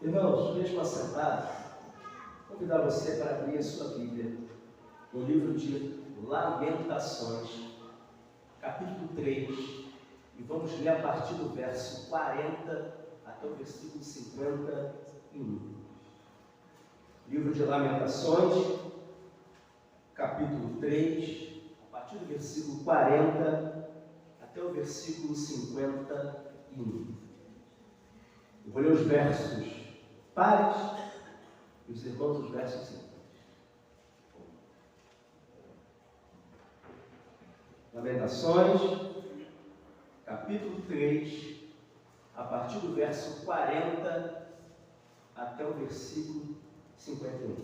Irmãos, mesmo assentado, convidar você para abrir a sua Bíblia no livro de Lamentações, capítulo 3, e vamos ler a partir do verso 40 até o versículo 51. Livro de Lamentações, capítulo 3, a partir do versículo 40 até o versículo 51. Eu vou ler os versos pares e os irmãos os versos simples. Lamentações, capítulo 3, a partir do verso 40 até o versículo 51.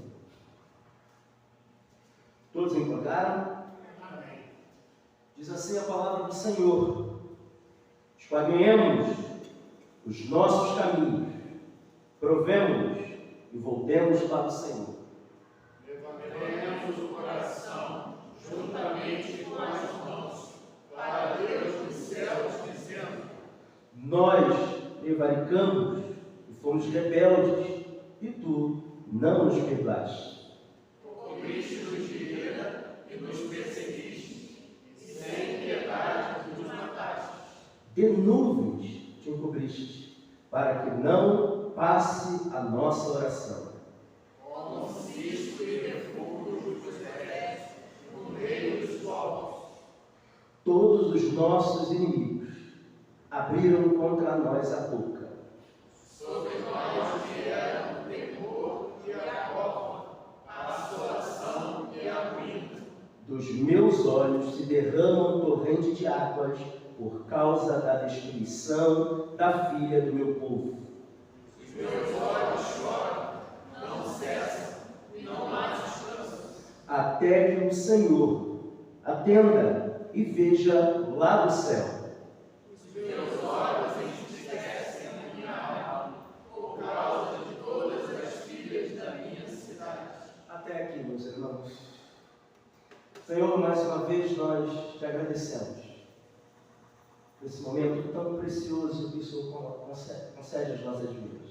Todos encontraram? Amém. Diz assim a palavra do Senhor: esquadrinhemos os nossos caminhos, provemos e voltemos para o Senhor. Levantemos o coração juntamente com as mãos para Deus dos céus, dizendo: Nós prevaricamos e fomos rebeldes, e tu não nos perdoaste. cobriste-nos de ira e nos perseguiste, e sem piedade nos mataste. De nuvens te encobriste, para que não passe a nossa oração. Como cisto e refúgio dos hereges no meio dos povos. Todos os nossos inimigos abriram contra nós a boca. Sobre nós vieram o temor e a cova, a assolação e a ruína. Dos meus olhos se derrama um torrente de águas por causa da destruição da filha do meu povo. Os meus olhos choram, não cessam e não mais descansam. Até que o Senhor atenda e veja lá do céu. Os meus olhos entristecem a minha alma, por causa de todas as filhas da minha cidade. Até aqui, meus irmãos. Senhor, mais uma vez nós te agradecemos por esse momento tão precioso que o Senhor concede às nossas vidas.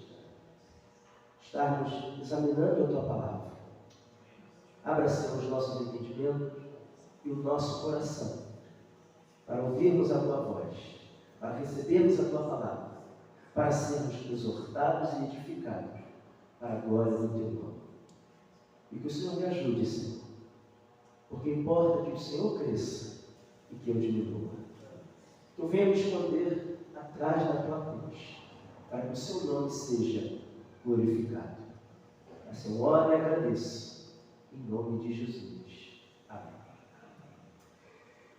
Estarmos examinando a Tua Palavra. Abra, Senhor, os nossos entendimentos e o nosso coração para ouvirmos a Tua voz, para recebermos a Tua Palavra, para sermos exortados e edificados para a glória do Teu nome. E que o Senhor me ajude, Senhor, porque importa que o Senhor cresça e que eu diminua. Que eu venha me esconder atrás da Tua cruz, para que o Seu nome seja glorificado. Assim eu oro e agradeço, em nome de Jesus. Amém.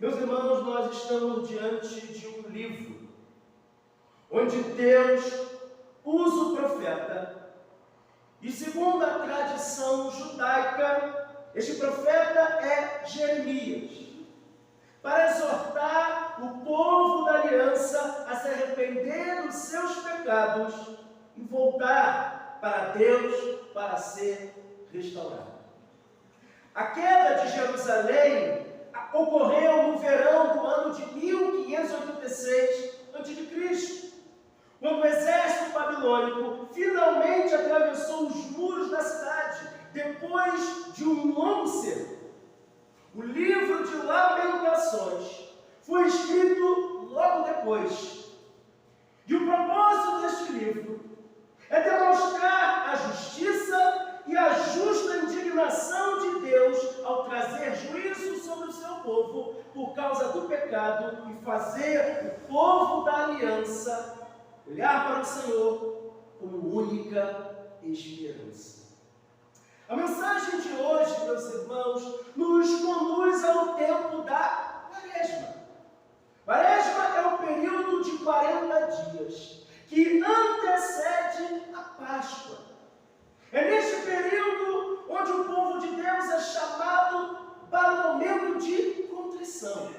Meus irmãos, nós estamos diante de um livro onde Deus usa o profeta e, segundo a tradição judaica, este profeta é Jeremias, para exortar o povo da aliança a se arrepender dos seus pecados e voltar para Deus para ser restaurado. A queda de Jerusalém ocorreu no verão do ano de 1586 a.C., quando o exército babilônico finalmente atravessou os muros da cidade, depois de um longo cerco. O livro de Lamentações foi escrito logo depois. E o propósito deste livro é demonstrar a justiça e a justa indignação de Deus ao trazer juízo sobre o seu povo por causa do pecado e fazer o povo da aliança olhar para o Senhor como única esperança. A mensagem de hoje, meus irmãos, nos conduz ao tempo da Quaresma. Quaresma é o período de 40 dias que antecede a Páscoa. É neste período onde o povo de Deus é chamado para um momento de contrição,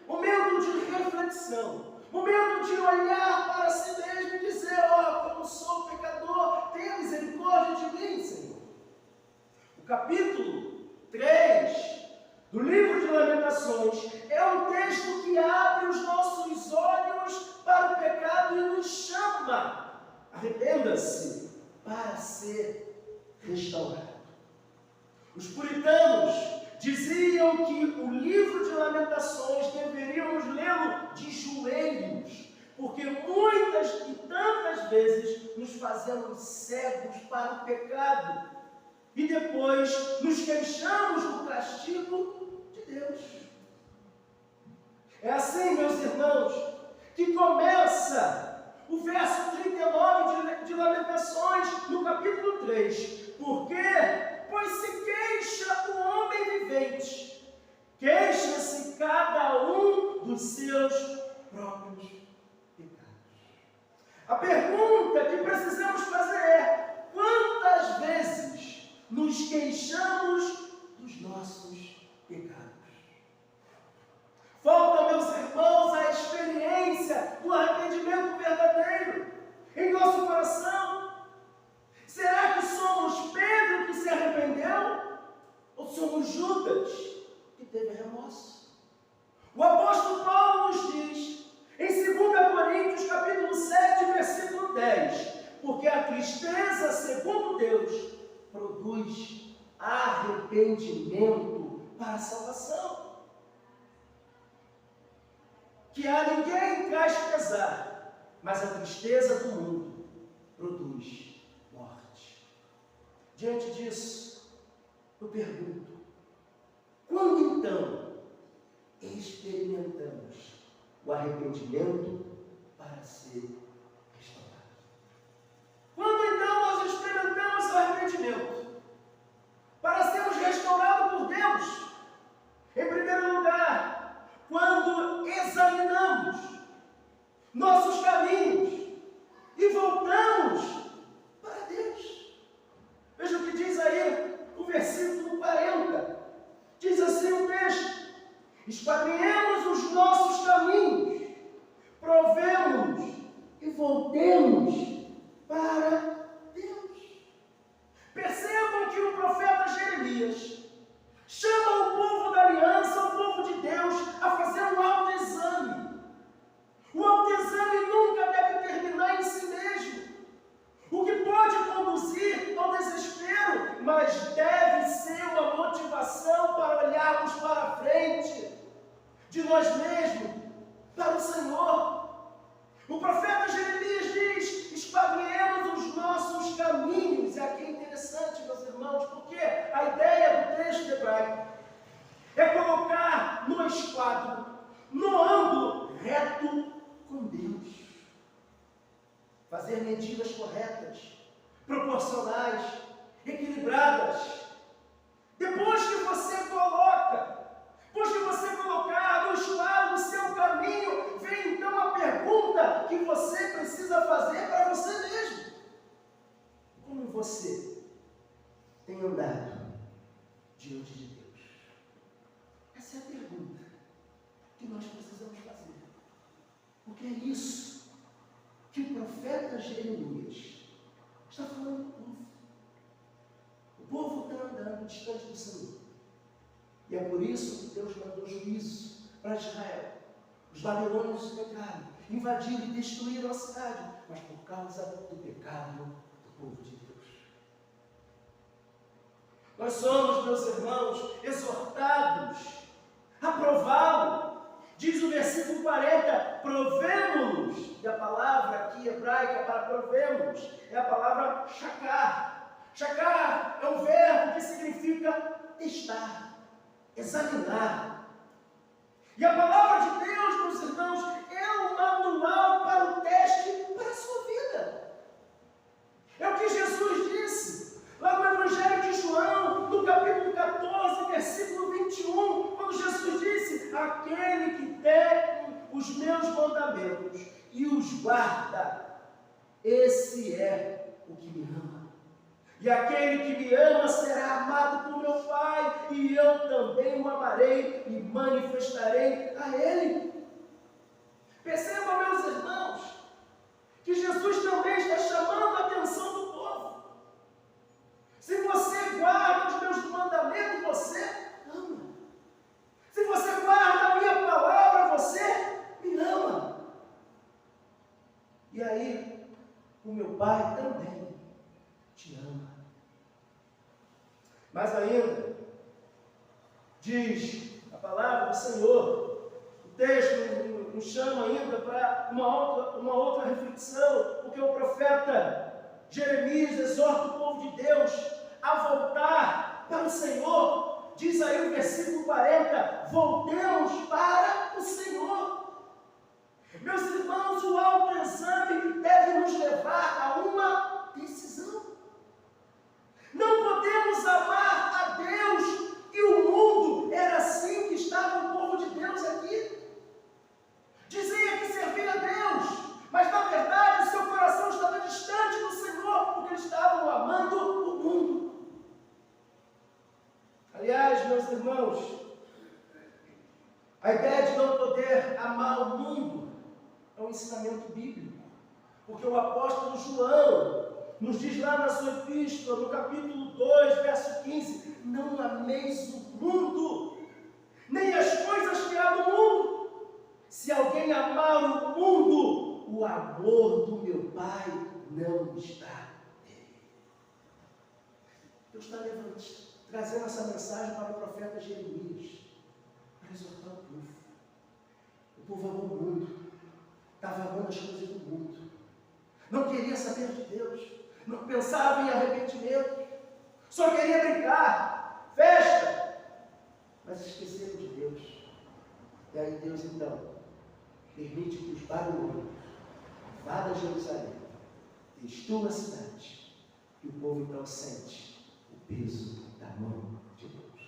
momento de reflexão, momento de olhar para si mesmo e dizer: ó, como sou pecador, tenha misericórdia de mim, Senhor. O capítulo 3 do livro de Lamentações é um texto que abre os nossos olhos para o pecado e nos chama: arrependa-se para ser restaurado. Os puritanos diziam que o livro de Lamentações deveríamos lê-lo de joelhos, porque muitas e tantas vezes nos fazemos cegos para o pecado e depois nos queixamos do castigo de Deus. É assim, meus irmãos, que começa o verso 39 de Lamentações, no capítulo 3. Por quê? Pois se queixa o homem vivente, queixa-se cada um dos seus próprios pecados. A pergunta que precisamos fazer é: quantas vezes nos queixamos dos nossos pecados? Falta, meus irmãos, a experiência do arrependimento verdadeiro em nosso coração. Será que somos Pedro que se arrependeu? Ou somos Judas que teve remorso? O apóstolo Paulo nos diz, em 2 Coríntios, capítulo 7, versículo 10, porque a tristeza, segundo Deus, produz arrependimento para a salvação. Que a ninguém encaixe pesar, mas a tristeza do mundo produz morte. Diante disso, eu pergunto: quando então experimentamos o arrependimento para ser restaurado? Quando então nós experimentamos o arrependimento para sermos restaurados por Deus? Em primeiro lugar, quando examinamos nossos caminhos e voltamos para Deus. Veja o que diz aí o versículo 40. Diz assim o texto: esquadrinhemos os nossos caminhos, provemos e voltemos para Deus. Percebam que o profeta Jeremias chama o povo da aliança, o povo de Deus, a fazer um autoexame. O autoexame nunca deve terminar em si mesmo, o que pode conduzir ao desespero, mas deve ser uma motivação para olharmos para a frente de nós mesmos, para o Senhor. O profeta Jeremias diz: esquadrinhemos os nossos caminhos. E aqui é interessante, meus irmãos, porque a ideia do texto hebraico é colocar no esquadro, no ângulo reto com Deus. Fazer medidas corretas, proporcionais, equilibradas. Depois que você colocar no esquadro o seu caminho, vem então a pergunta que você precisa fazer para você mesmo: como você tem andado diante de Deus? Essa é a pergunta que nós precisamos fazer, porque é isso que o profeta Jeremias está falando para o povo. O povo está andando distante do Senhor, e é por isso que Deus mandou juízo para Israel. Os babilônios pecaram, invadiram e destruíram a cidade, mas por causa do pecado do povo de Deus. Nós somos, meus irmãos, exortados a prová-lo. Diz o versículo 40, provemo-nos. E a palavra aqui hebraica para provemos é a palavra shakar. Shakar é um verbo que significa testar, examinar. E a palavra de Deus, meus irmãos, é um manual para o teste para a sua vida. É o que Jesus disse lá no Evangelho de João, no capítulo 14, versículo 21, quando Jesus disse: aquele que tem os meus mandamentos e os guarda, esse é o que me ama. E aquele que me ama será amado por meu Pai, e eu também o amarei e manifestarei a Ele. Percebam, meus irmãos, que Jesus também está chamando a atenção do povo. Se você guarda os meus mandamentos, você ama. Se você guarda a minha palavra, você me ama. E aí, o meu Pai também a palavra do Senhor. O texto nos chama ainda para uma outra reflexão, porque o profeta Jeremias exorta o povo de Deus a voltar para o Senhor. Diz aí o versículo 40, voltemos para o Senhor. Meus irmãos, o autoexame deve nos levar a uma decisão. Não podemos amar a Deus e o mundo. Era assim que estava o povo de Deus aqui. Dizia que servia a Deus, mas na verdade seu coração estava distante do Senhor, porque estavam amando o mundo. Aliás, meus irmãos, a ideia de não poder amar o mundo é um ensinamento bíblico, porque o apóstolo João nos diz lá na sua epístola, no capítulo 2, verso 15, não ameis o mundo, nem as coisas que há no mundo. Se alguém amar o mundo, o amor do meu Pai não está nele. Deus está trazendo essa mensagem para o profeta Jeremias, para exortar o povo. O povo amou o mundo, estava amando as coisas do mundo, não queria saber de Deus, não pensava em arrependimento, só queria brincar, festa, mas esqueceram de Deus. E aí Deus então permite que os babilônios invadam Jerusalém, destruam a cidade, e o povo então sente o peso da mão de Deus.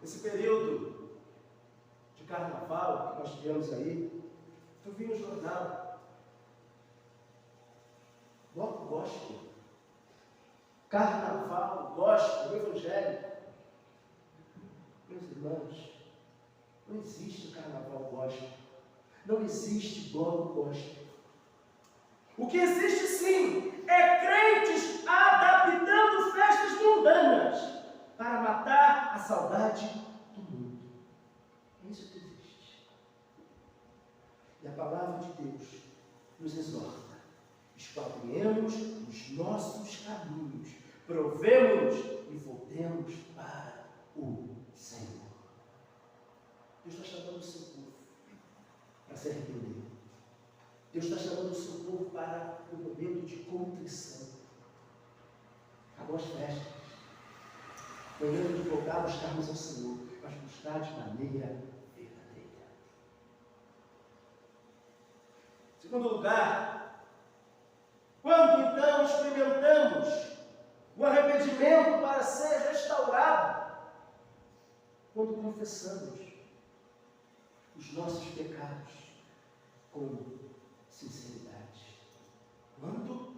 Esse período de carnaval que nós tivemos aí, eu vi no jornal, bloco gospel, carnaval, gospel, evangélico. Meus irmãos, não existe carnaval gospel, não existe bloco gospel. O que existe sim é crentes adaptando festas mundanas para matar a saudade do mundo. É isso que existe. E a palavra de Deus nos exorta: expatriemos os nossos caminhos, provemos e voltemos para o Senhor. Deus está chamando o seu povo para se arrepender. Deus está chamando o seu povo para o momento de contrição. Acabou as festas. Foi hora de voltar a buscarmos ao Senhor, mas buscar de maneira verdadeira. Segundo lugar, quando então experimentamos o arrependimento para ser restaurado, quando confessamos os nossos pecados com sinceridade. Quando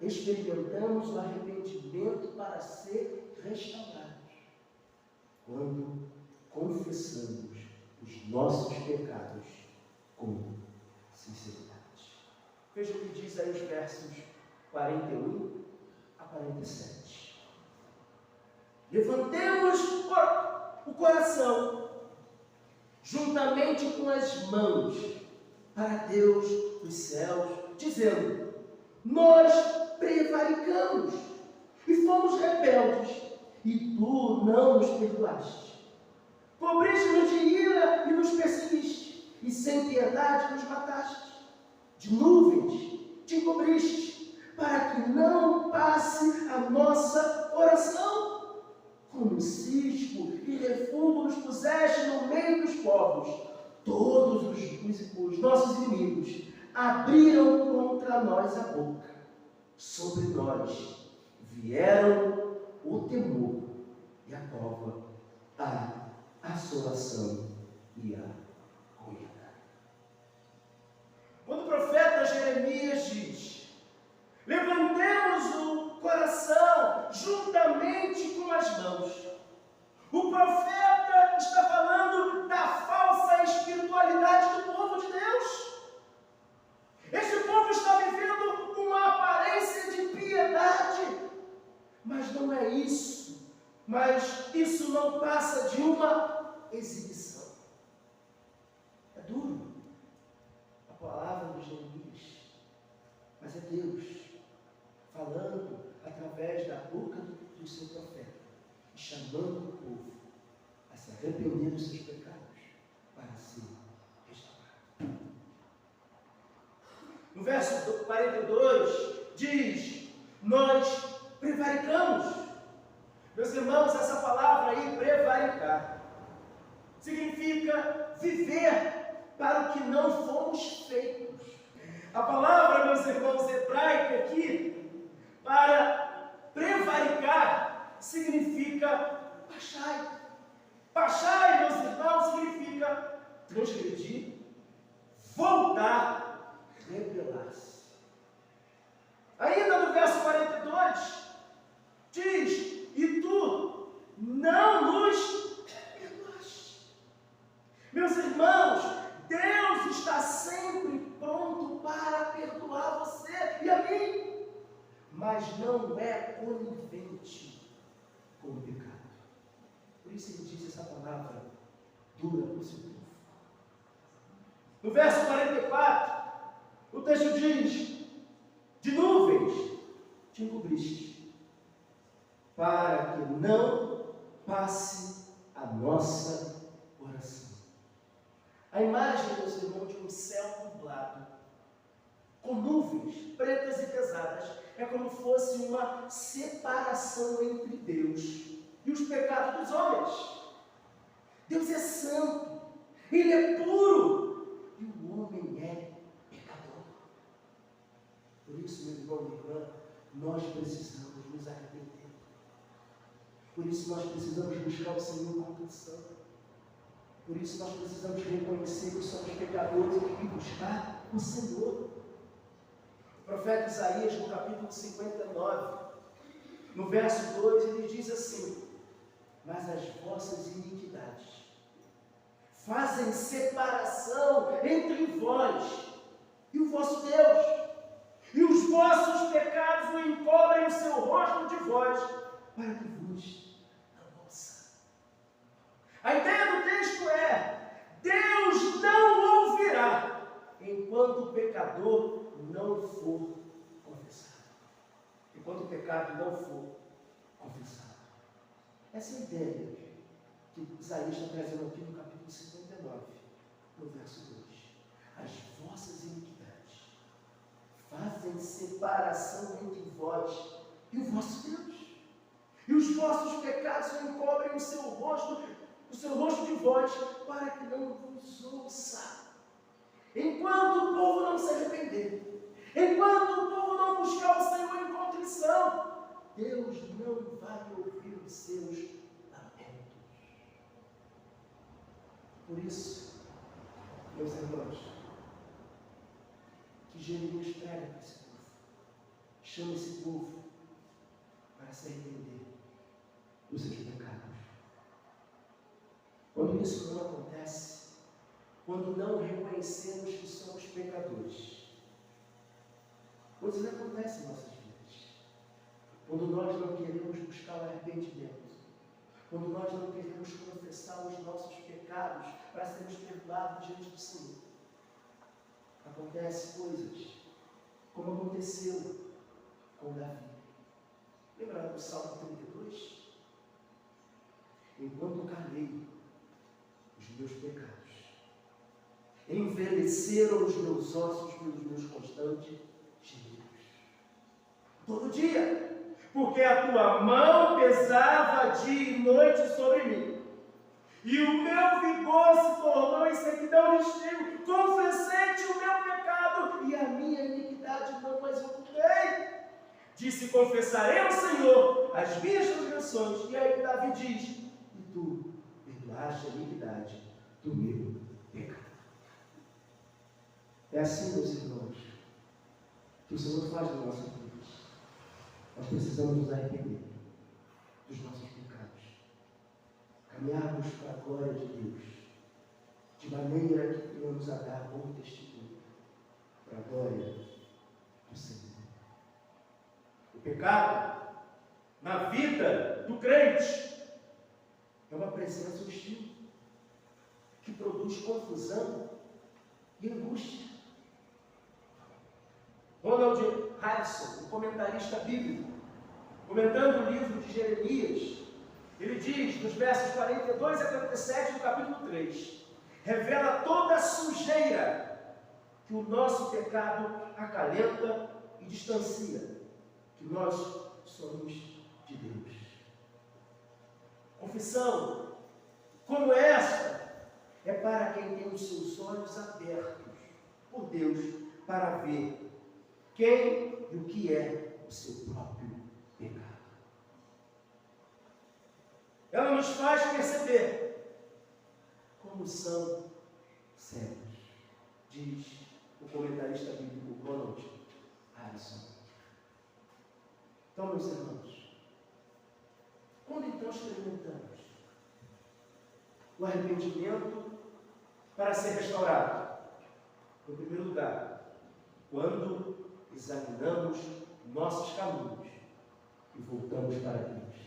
experimentamos o arrependimento para ser restaurados. Quando confessamos os nossos pecados com sinceridade. Veja o que diz aí os versos 41 a 47. Levantemos o coração juntamente com as mãos para Deus dos céus, dizendo: nós prevaricamos e fomos rebeldes, e tu não nos perdoaste. Cobriste-nos de ira e nos perseguiste, e sem piedade nos mataste. De nuvens te encobriste, para que não passe a nossa oração. Como cisco e refúgio nos puseste no meio dos povos. Todos os nossos inimigos abriram contra nós a boca. Sobre nós vieram o temor e a cova, a assolação e a ruína. Quando o profeta Jeremias diz: levantemos o coração juntamente com as mãos, o profeta está falando da falsa espiritualidade do povo de Deus. Este povo está vivendo uma aparência de piedade, mas não é isso. Mas isso não passa de uma exibição. É duro a palavra de Jeremias, mas é Deus falando através da boca do seu profeta, chamando o povo a se arrepender dos seus pecados para ser restaurado. No verso 42 diz: nós prevaricamos. Meus irmãos, essa palavra aí, prevaricar, significa viver para o que não fomos feitos. A palavra, meus irmãos, hebraica aqui, para prevaricar, significa pachai. Pachai, meus irmãos, significa transgredir, voltar, rebelar-se. Ainda no verso 42, diz: e tu não nos perdoaste. Meus irmãos, Deus está sempre pronto para perdoar você e a mim, mas não é conivente com o pecado. Por isso ele diz essa palavra dura para o seu povo. No verso 44, o texto diz: de nuvens te encobriste, para que não passe a nossa oração. A imagem, meus irmãos, de um céu nublado, com nuvens pretas e pesadas, é como fosse uma separação entre Deus e os pecados dos homens. Deus é santo, Ele é puro, e o homem é pecador. Por isso, meu irmão e minha irmã, nós precisamos nos arrepender. Por isso nós precisamos buscar o Senhor com contrição. Por isso nós precisamos reconhecer que somos pecadores e buscar o Senhor. O profeta Isaías, no capítulo 59, no verso 2, ele diz assim: mas as vossas iniquidades fazem separação entre vós e o vosso Deus, e os vossos pecados o encobrem o seu rosto de vós, para que vos não ouça. A ideia do texto é: Deus não ouvirá enquanto o pecador não for confessado. Enquanto o pecado não for confessado. Essa é a ideia que Isaías está trazendo aqui no capítulo 59, no verso 2. As vossas iniquidades fazem separação entre vós e o vosso Deus, e os vossos pecados encobrem o seu rosto de vós, para que não vos ouça. Enquanto o povo não se arrepender, enquanto o povo não buscar o Senhor em contrição, Deus não vai ouvir os seus lamentos. Por isso, meus irmãos, que Jeremias prega para esse povo, chama esse povo para se arrepender dos seus pecados. Quando isso não acontece, quando não reconhecemos que somos pecadores, coisas acontecem em nossas vidas. Quando nós não queremos buscar o arrependimento, quando nós não queremos confessar os nossos pecados para sermos perdoados diante do Senhor, acontecem coisas como aconteceu com Davi. Lembra do Salmo 32? Enquanto calei os meus pecados, envelheceram os meus ossos pelos meus constantes gemidos. Todo dia, porque a tua mão pesava dia e noite sobre mim, e o meu vigor se tornou em sequidão de estio. Confessei-te o meu pecado, e a minha iniquidade não mais ocultei. Disse: confessarei ao Senhor as minhas transgressões. E aí Davi diz: e tu perdoaste a iniquidade do meu pecado. É assim, meus irmãos, que o Senhor faz nas nossas vidas. Nós precisamos nos arrepender dos nossos pecados, caminharmos para a glória de Deus, de maneira que venhamos a dar bom testemunho para a glória do Senhor. O pecado na vida do crente é uma presença hostil que produz confusão e angústia. Ronald Hudson, um comentarista bíblico, comentando o livro de Jeremias, Ele diz, nos versos 42 a 47 do capítulo 3, revela toda a sujeira que o nosso pecado acalenta e distancia, que nós somos de Deus. Confissão como esta é para quem tem os seus olhos abertos por Deus para ver quem e o que é o seu próprio pecado. Ela nos faz perceber como são cegos, diz o comentarista bíblico Ronald Harrison. Então, meus irmãos, quando então experimentamos o arrependimento para ser restaurado? Em primeiro lugar, quando examinamos nossos caminhos e voltamos para Deus.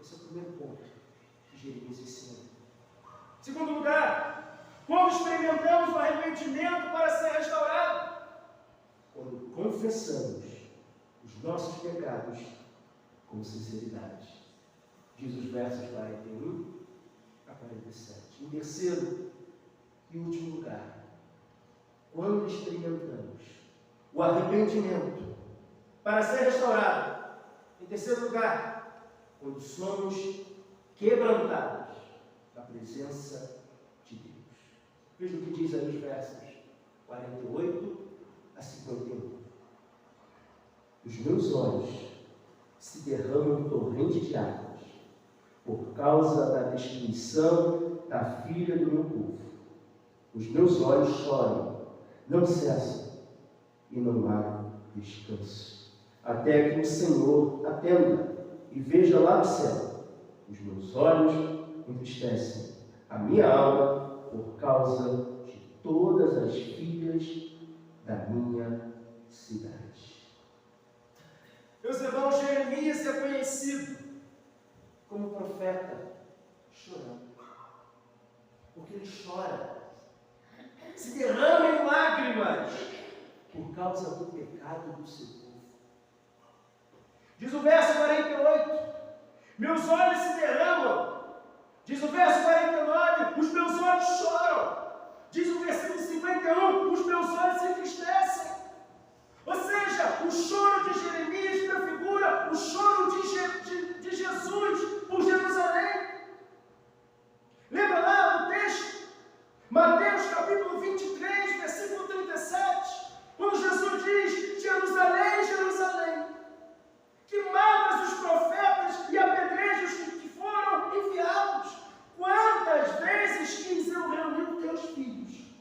Esse é o primeiro ponto que Jeremias ensina. Em segundo lugar, quando experimentamos o arrependimento para ser restaurado? Quando confessamos os nossos pecados com sinceridade. Diz os versos 41 a 47. Em terceiro e último lugar, quando experimentamos o arrependimento para ser restaurado. Em terceiro lugar, quando somos quebrantados na presença de Deus. Veja o que diz aí os versos 48 a 51. Os meus olhos se derramam um torrente de águas por causa da destruição da filha do meu povo. Os meus olhos choram, não cessam, e não há descanso, até que o Senhor atenda e veja lá no céu. Os meus olhos entristecem a minha alma por causa de todas as filhas da minha cidade. Meus irmãos, Jeremias é conhecido como profeta chorando, porque ele chora, se derrama em lágrimas por causa do pecado do seu povo. Diz o verso 48, meus olhos se derramam. Diz o verso 49, os meus olhos choram. Diz o versículo 51, os meus olhos se entristecem. Ou seja, o choro de Jeremias prefigura o choro de Jesus por Jerusalém. Lembra lá do texto? Mateus capítulo 23, versículo 37, quando Jesus diz: Jerusalém, Jerusalém, que matas os profetas e apedrejas os que foram enviados. Quantas vezes quis eu reunir os teus filhos,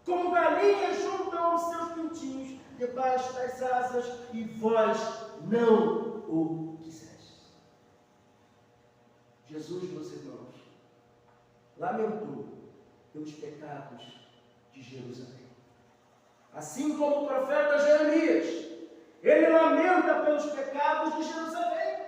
como galinhas juntam os seus pintinhos debaixo das asas, e vós não o quiseste. Jesus, meus irmãos, lamentou pelos pecados de Jerusalém. Assim como o profeta Jeremias, ele lamenta pelos pecados de Jerusalém.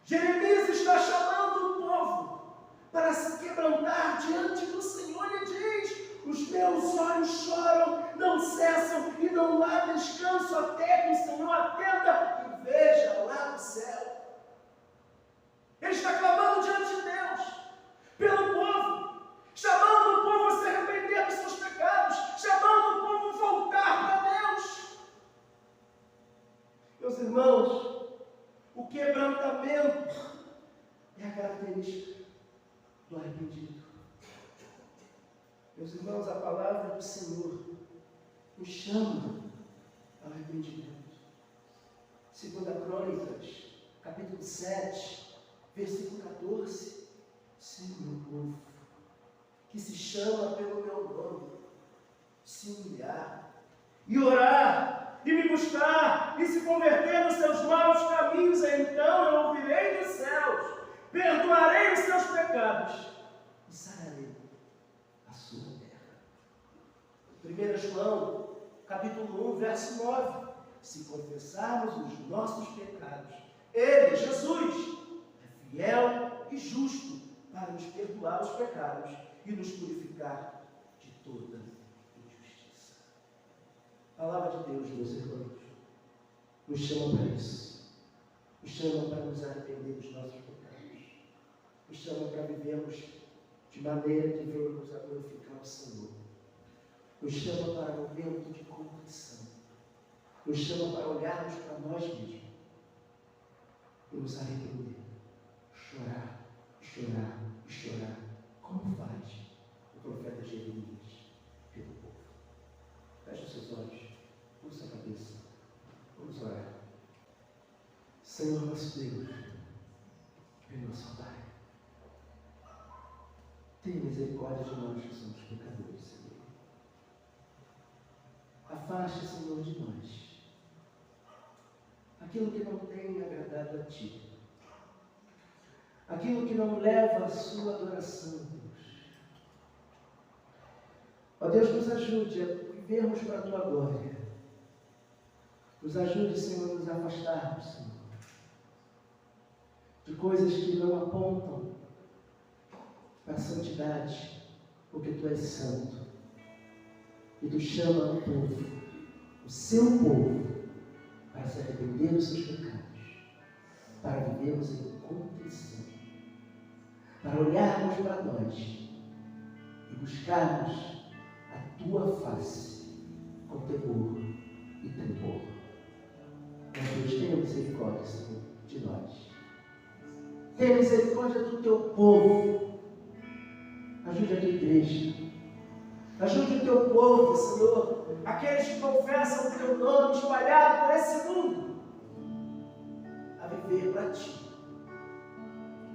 Jeremias está chamando o povo para se quebrantar diante do Senhor e diz: os meus olhos choram, não cessam e não há descanso até que o Senhor atenda e veja lá no céu. Ele está clamando diante de Deus pelo povo, chamando o povo a se arrepender dos seus pecados, chamando o povo a voltar para Deus. Meus irmãos, o quebrantamento é a característica do arrependido. Meus irmãos, a palavra do Senhor nos chama ao arrependimento. 2 Crônicas, capítulo 7, versículo 14. Se o meu povo, que se chama pelo meu nome, se humilhar e orar e me buscar e se converter nos seus maus caminhos, então eu ouvirei dos céus, perdoarei os seus pecados e sararei a sua terra. 1 João, capítulo 1, verso 9. Se confessarmos os nossos pecados, Ele, Jesus, é fiel e justo para nos perdoar os pecados e nos purificar de toda injustiça. A palavra de Deus, meus irmãos, nos chama para isso. nos chama para nos arrepender dos nossos pecados, nos chama para vivermos de maneira que venhamos a glorificar o Senhor, nos chama para um momento de contrição, nos chama para olharmos para nós mesmos e nos arrepender, chorar, chorar e chorar, como faz o profeta Jeremias pelo povo. Feche os seus olhos, curva a cabeça, vamos orar. Senhor nosso Deus, meu nosso Pai, tenha misericórdia de nós que somos pecadores, Senhor. Afaste, Senhor, de nós aquilo que não tem agradado a Ti, aquilo que não leva a Sua adoração, Deus. Ó Deus, nos ajude a vivermos para a Tua glória. Nos ajude, Senhor, a nos afastarmos, Senhor, de coisas que não apontam para a santidade, porque Tu és santo. E Tu chama o povo, o Seu povo, para se arrepender dos seus pecados, para vivermos em contrição, para olharmos para nós e buscarmos a Tua face com temor e tremor. Mas Deus, tenha misericórdia, Senhor, de nós. Tenha misericórdia do Teu povo. Ajude a Tua igreja. Ajude o Teu povo, Senhor, aqueles que confessam o Teu nome espalhado por esse mundo, a viver para Ti.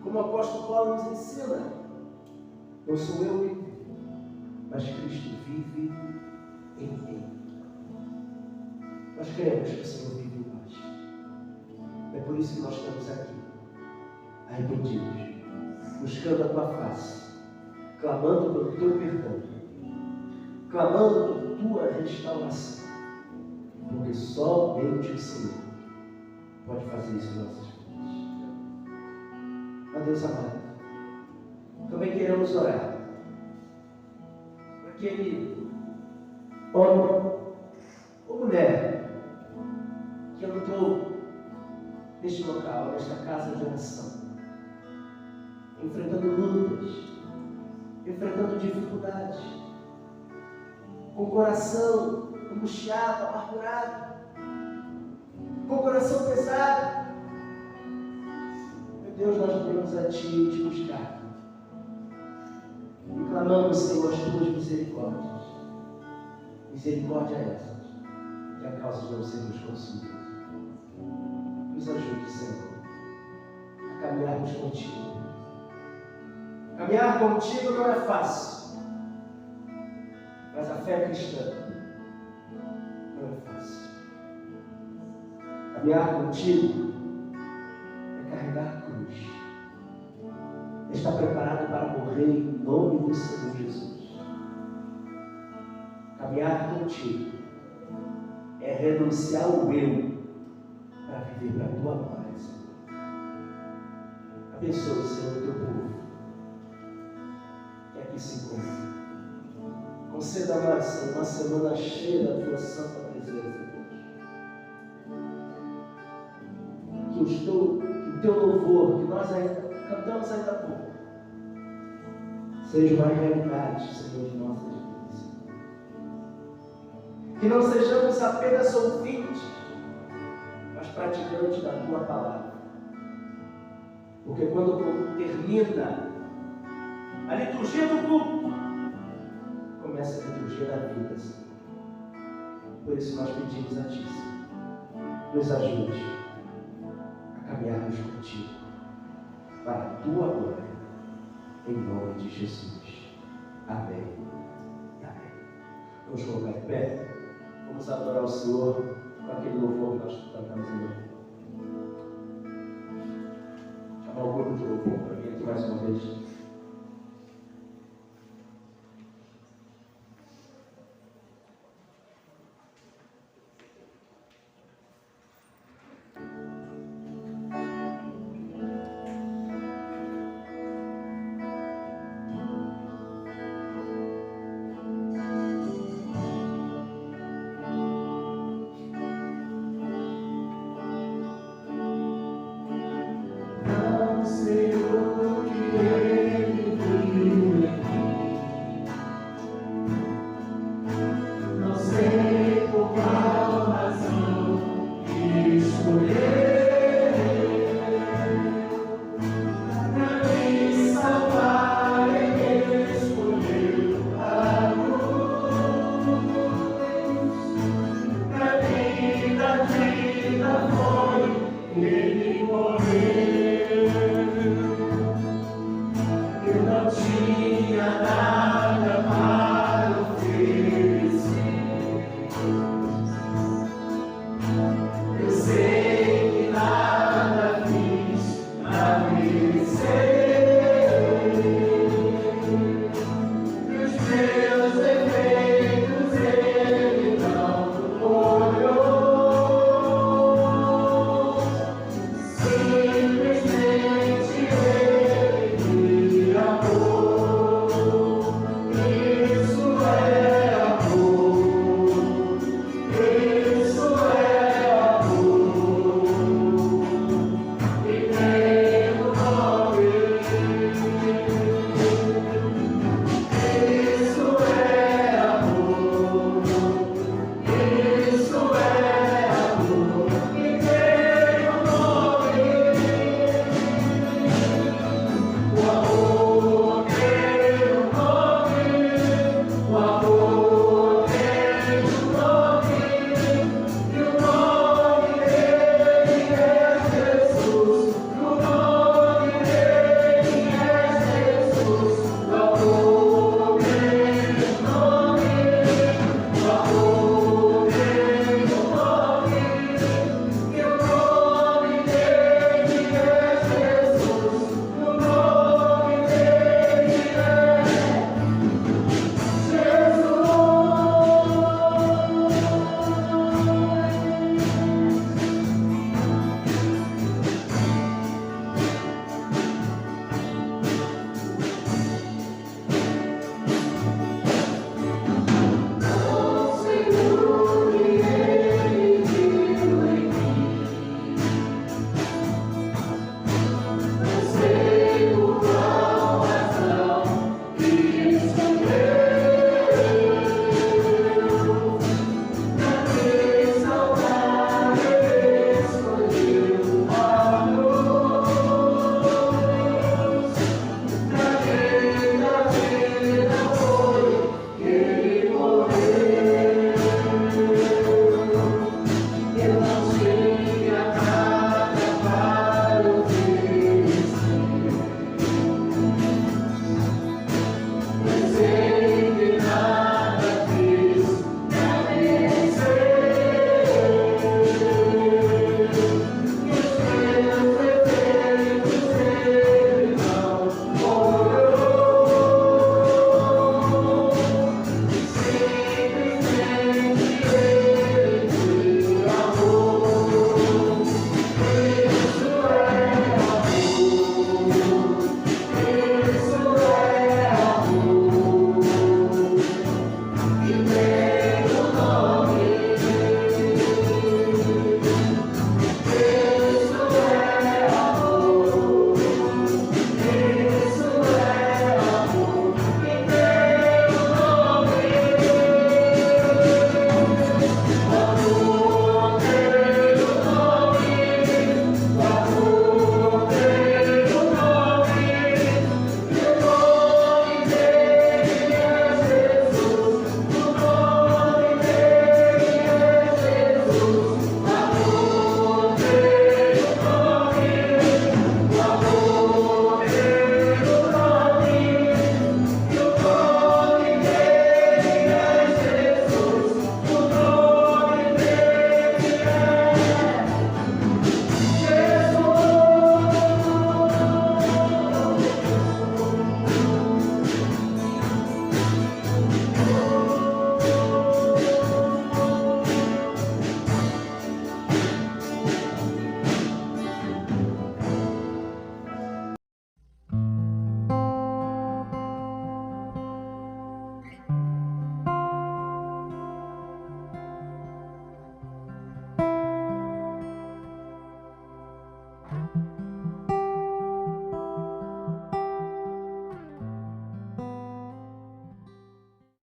Como o apóstolo Paulo nos ensina, não sou eu que vivo, mas Cristo vive em mim. Nós cremos que o Senhor vive em nós. É por isso que nós estamos aqui, arrependidos, buscando a Tua face, clamando pelo Teu perdão, clamando por Tua restauração, porque somente o Senhor pode fazer isso em nossas vidas. Ó Deus amado, também queremos orar por aquele homem ou mulher que entrou neste local, nesta casa de oração, enfrentando lutas, enfrentando dificuldades, com o coração angustiado, amargurado, com o coração pesado. Meu Deus, nós venimos a Ti e Te buscar. E clamamos, Senhor, as Tuas misericórdias. Misericórdia essas, que é a causa de não sermos consumidos. Nos ajude, Senhor, a caminharmos contigo. Caminhar contigo não é fácil, mas a fé cristã não é fácil. Caminhar contigo é carregar a cruz, é estar preparado para morrer em nome do Senhor Jesus. Caminhar contigo é renunciar ao eu para viver para a Tua glória, Senhor. Abençoe, Senhor, o Teu povo que aqui se encontra. Conceda a nós, Senhor, uma semana cheia da Tua santa presença, Deus. Que o Teu louvor, que nós ainda cantamos ainda há pouco, seja uma realidade, Senhor, de nossas vidas. Que não sejamos apenas ouvintes, mas praticantes da Tua palavra. Porque quando termina a liturgia do culto, começa a liturgia da vida, Senhor. Por isso nós pedimos a Ti, Senhor, nos ajude a caminharmos contigo para a Tua glória, em nome de Jesus. Amém e amém. Vamos colocar de pé, vamos adorar o Senhor com aquele louvor que nós cantamos ainda. Chamar o grupo de louvor para vir aqui mais uma vez. não tinha nada.